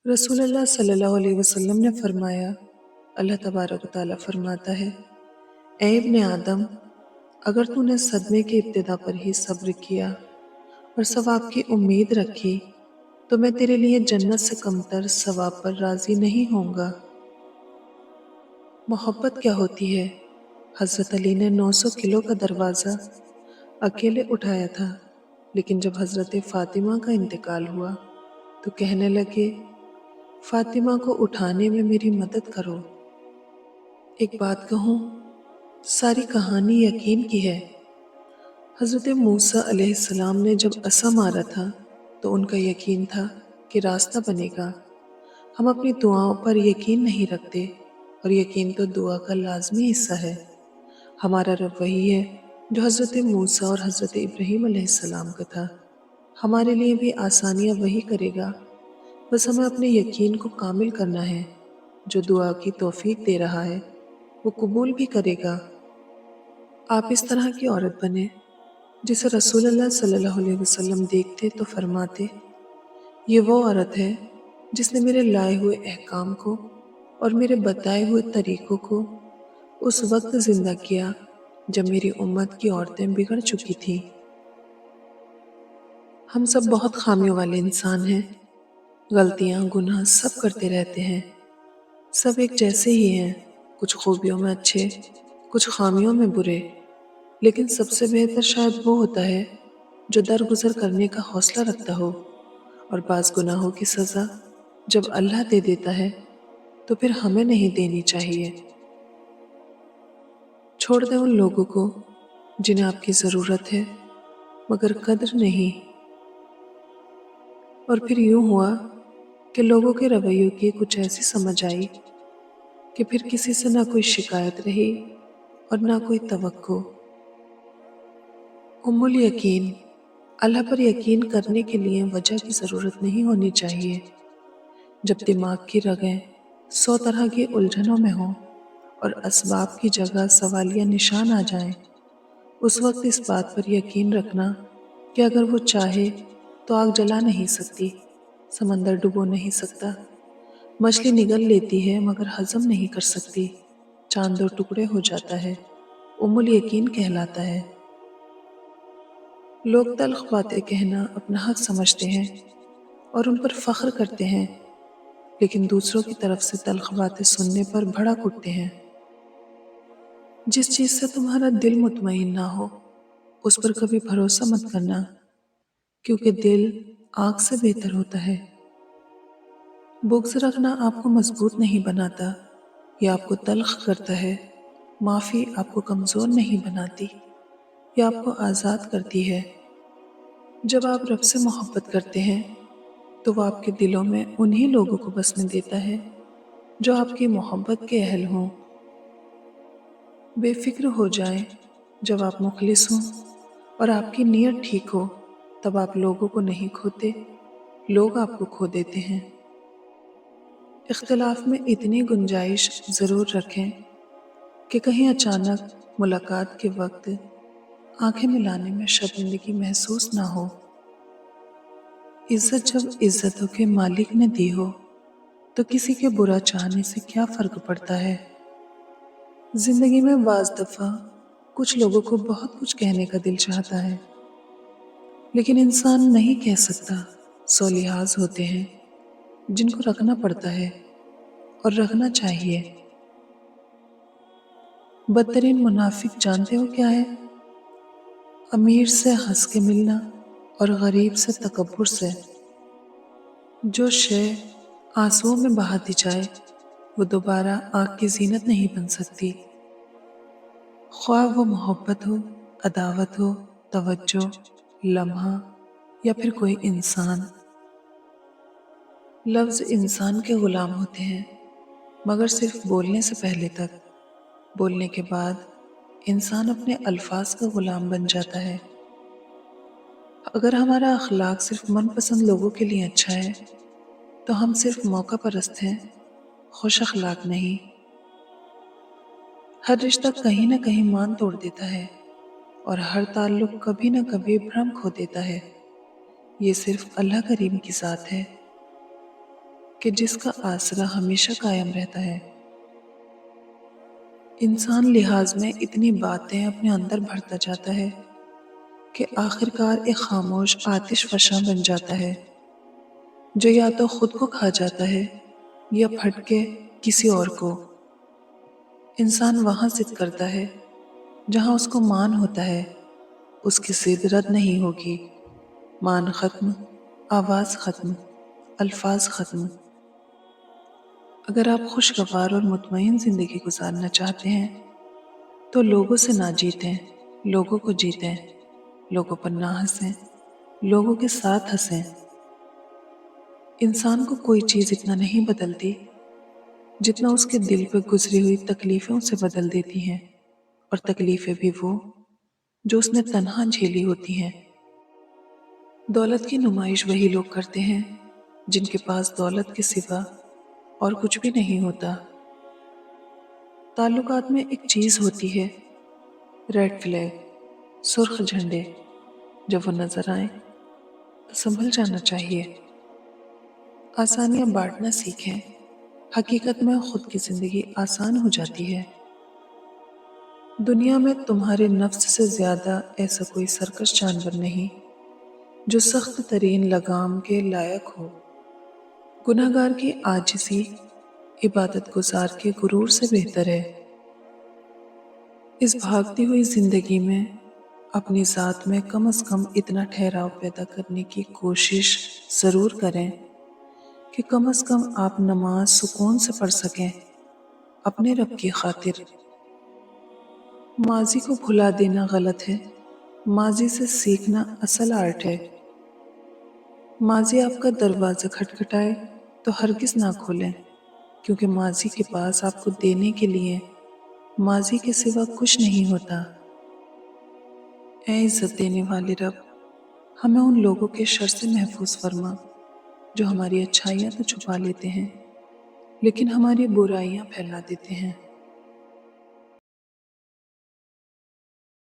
रसूल अल्लाह सल्लल्लाहु अलैहि वसल्लम ने फरमाया, अल्लाह तबारक व तआला फरमाता है, ऐ इब्ने आदम, अगर तूने सदमे की इब्तिदा पर ही सब्र किया और सवाब की उम्मीद रखी तो मैं तेरे लिए जन्नत से कमतर सवाब पर राजी नहीं होऊंगा। मोहब्बत क्या होती है? हजरत अली ने 900 किलो का दरवाज़ा अकेले उठाया था, लेकिन जब हजरत फातिमा का इंतकाल हुआ तो कहने लगे, फातिमा को उठाने में मेरी मदद करो। एक बात कहूँ, सारी कहानी यकीन की है। हजरत मूसा अलैहिस्सलाम ने जब असा मारा था तो उनका यकीन था कि रास्ता बनेगा। हम अपनी दुआओं पर यकीन नहीं रखते, और यकीन तो दुआ का लाजमी हिस्सा है। हमारा रब वही है जो हजरत मूसा और हजरत इब्राहीम अलैहिस्सलाम का था। हमारे लिए भी आसानियाँ वही करेगा, बस हमें अपने यकीन को कामिल करना है। जो दुआ की तौफीक दे रहा है वो कबूल भी करेगा। आप इस तरह की औरत बने जिसे रसूलुल्लाह सल्लल्लाहु अलैहि वसल्लम देखते तो फरमाते, ये वो औरत है जिसने मेरे लाए हुए अहकाम को और मेरे बताए हुए तरीकों को उस वक्त जिंदा किया जब मेरी उम्मत की औरतें बिगड़ चुकी थीं। हम सब बहुत खामियों वाले इंसान हैं। गलतियां गुनाह सब करते रहते हैं। सब एक जैसे ही हैं, कुछ खूबियों में अच्छे, कुछ खामियों में बुरे। लेकिन सबसे बेहतर शायद वो होता है जो दरगुजर करने का हौसला रखता हो। और बाज़ गुनाहों की सज़ा जब अल्लाह दे देता है तो फिर हमें नहीं देनी चाहिए। छोड़ दें उन लोगों को जिन्हें आपकी ज़रूरत है मगर कद्र नहीं। और फिर यूं हुआ कि लोगों के रवैयों की कुछ ऐसी समझ आई कि फिर किसी से ना कोई शिकायत रही और ना कोई तवक्को। उम्मुल यकीन, अल्लाह पर यकीन करने के लिए वजह की ज़रूरत नहीं होनी चाहिए। जब दिमाग की रगें 100 तरह की उलझनों में हों और असबाब की जगह सवालिया निशान आ जाएं, उस वक्त इस बात पर यकीन रखना कि अगर वो चाहे तो आग जला नहीं सकती, समंदर डुबो नहीं सकता, मछली निगल लेती है मगर हजम नहीं कर सकती, चांद दो टुकड़े हो जाता है, उम्मुल यकीन कहलाता है। लोग तल्ख बातें कहना अपना हक समझते हैं और उन पर फख्र करते हैं, लेकिन दूसरों की तरफ से तल्ख बातें सुनने पर भड़क उठते हैं। जिस चीज़ से तुम्हारा दिल मुतमईन ना हो उस पर कभी भरोसा मत करना, क्योंकि दिल आग से बेहतर होता है। बुग़्ज़ रखना आपको मजबूत नहीं बनाता, यह आपको तल्ख करता है। माफ़ी आपको कमज़ोर नहीं बनाती, यह आपको आज़ाद करती है। जब आप रब से मोहब्बत करते हैं तो वो आपके दिलों में उन्हीं लोगों को बसने देता है जो आपकी मोहब्बत के अहल हों। बेफिक्र हो जाएं जब आप मुखलिस हों और आपकी नीयत ठीक हो, तब आप लोगों को नहीं खोते, लोग आपको खो देते हैं। इख्तिलाफ में इतनी गुंजाइश ज़रूर रखें कि कहीं अचानक मुलाकात के वक्त आंखें मिलाने में शर्मिंदगी महसूस ना हो। इज्जत जब इज्जतों के मालिक ने दी हो तो किसी के बुरा चाहने से क्या फ़र्क पड़ता है। जिंदगी में बाज़ दफ़ा कुछ लोगों को बहुत कुछ कहने का दिल चाहता है, लेकिन इंसान नहीं कह सकता। 100 लिहाज होते हैं जिनको रखना पड़ता है और रखना चाहिए। बदतरीन मुनाफिक जानते हो क्या है? अमीर से हंस के मिलना और गरीब से तकब्बुर से। जो शय आंसुओं में बहा दी जाए वो दोबारा आग की जीनत नहीं बन सकती। ख्वाह वो मोहब्बत हो, अदावत हो, तवज्जो, लम्हा या फिर कोई इंसान। लफ्ज़ इंसान के ग़ुलाम होते हैं, मगर सिर्फ बोलने से पहले तक। बोलने के बाद इंसान अपने अल्फाज का ग़ुलाम बन जाता है। अगर हमारा अखलाक सिर्फ मनपसंद लोगों के लिए अच्छा है तो हम सिर्फ मौका परस्त हैं, खुश अखलाक नहीं। हर रिश्ता कहीं ना कहीं मान तोड़ देता है और हर ताल्लुक कभी ना कभी भ्रम खो देता है। ये सिर्फ अल्लाह करीम की ज़ात है। کہ جس کا آسرا ہمیشہ قائم رہتا ہے۔ انسان لحاظ میں اتنی باتیں اپنے اندر بھرتا جاتا ہے کہ آخرکار ایک خاموش آتش فشاں بن جاتا ہے، جو یا تو خود کو کھا جاتا ہے یا پھٹ کے کسی اور کو۔ انسان وہاں ضد کرتا ہے جہاں اس کو مان ہوتا ہے، اس کی ضد رد نہیں ہوگی۔ مان ختم، آواز ختم، الفاظ ختم۔ اگر آپ خوشگوار اور مطمئن زندگی گزارنا چاہتے ہیں تو لوگوں سے نہ جیتیں، لوگوں کو جیتیں، لوگوں پر نہ ہنسیں، لوگوں کے ساتھ ہنسیں۔ انسان کو کوئی چیز اتنا نہیں بدلتی جتنا اس کے دل پہ گزری ہوئی تکلیفیں اسے بدل دیتی ہیں، اور تکلیفیں بھی وہ جو اس نے تنہا جھیلی ہوتی ہیں۔ دولت کی نمائش وہی لوگ کرتے ہیں جن کے پاس دولت کے سوا اور کچھ بھی نہیں ہوتا۔ تعلقات میں ایک چیز ہوتی ہے، ریڈ فلیگ، سرخ جھنڈے۔ جب وہ نظر آئیں تو سنبھل جانا چاہیے۔ آسانیاں بانٹنا سیکھیں، حقیقت میں خود کی زندگی آسان ہو جاتی ہے۔ دنیا میں تمہارے نفس سے زیادہ ایسا کوئی سرکش جانور نہیں جو سخت ترین لگام کے لائق ہو۔ گناہگار کی عاجزی عبادت گزار کے غرور سے بہتر ہے۔ اس بھاگتی ہوئی زندگی میں اپنی ذات میں کم از کم اتنا ٹھہراؤ پیدا کرنے کی کوشش ضرور کریں کہ کم از کم آپ نماز سکون سے پڑھ سکیں، اپنے رب کی خاطر۔ ماضی کو بھلا دینا غلط ہے، ماضی سے سیکھنا اصل آرٹ ہے۔ ماضی آپ کا دروازہ کھٹکھٹائے تو ہرگز نہ کھولیں، کیونکہ ماضی کے پاس آپ کو دینے کے لیے ماضی کے سوا کچھ نہیں ہوتا۔ اے عزت دینے والے رب، ہمیں ان لوگوں کے شر سے محفوظ فرما جو ہماری اچھائیاں تو چھپا لیتے ہیں لیکن ہماری برائیاں پھیلا دیتے ہیں۔